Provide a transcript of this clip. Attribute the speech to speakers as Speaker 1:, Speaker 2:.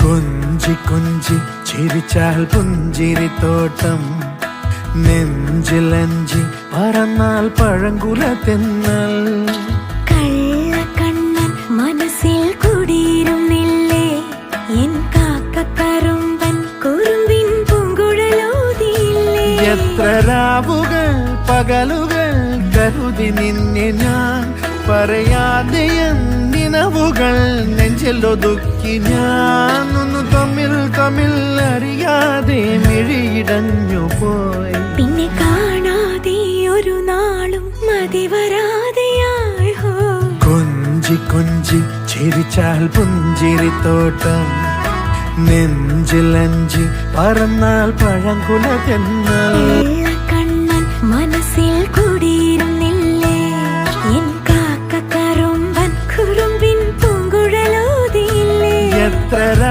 Speaker 1: കൊഞ്ചി കൊഞ്ചി ചിരിച്ചാൽ പുഞ്ചിരിത്തോട്ടം, നെഞ്ചിലഞ്ചി പറന്നാൽ പഴങ്കുല തെന്നൽ.
Speaker 2: കള്ളക്കണ്ണൻ മനസ്സിൽ കുടിയിരുന്നില്ലേ, എൻ കാക്കക്കറുമ്പൻ കുറുമ്പിൻ പൂങ്കുഴലൂതിയില്ലേ.
Speaker 1: എത്ര രാവുകൾ പകലുകൾ കരുതി നിന്നെ ഞാൻ, പറയാതെ നിനവുകൾ നെഞ്ചിലൊതുക്കി ഞാൻ. ഒന്ന് തമ്മിൽ തമ്മിൽ അറിയാതെ മിഴിയിടഞ്ഞു പോയി,
Speaker 2: പിന്നെ കാണാതെ ഒരു നാളും മതി വരാതെയായി.
Speaker 1: കൊഞ്ചി കൊഞ്ചി ചിരിച്ചാൽ പുഞ്ചിരിത്തോട്ടം, നെഞ്ചിലഞ്ചി പറന്നാൽ പഴങ്കുല തെന്നൽ.
Speaker 2: കള്ളക്കണ്ണൻ മനസ്സിൽ കുടിയിരുന്നില്ലേ, എൻ കാക്കക്കറുമ്പൻ കുറുമ്പിൻ പൂങ്കുഴലൂതിയില്ലേ.
Speaker 1: എത്ര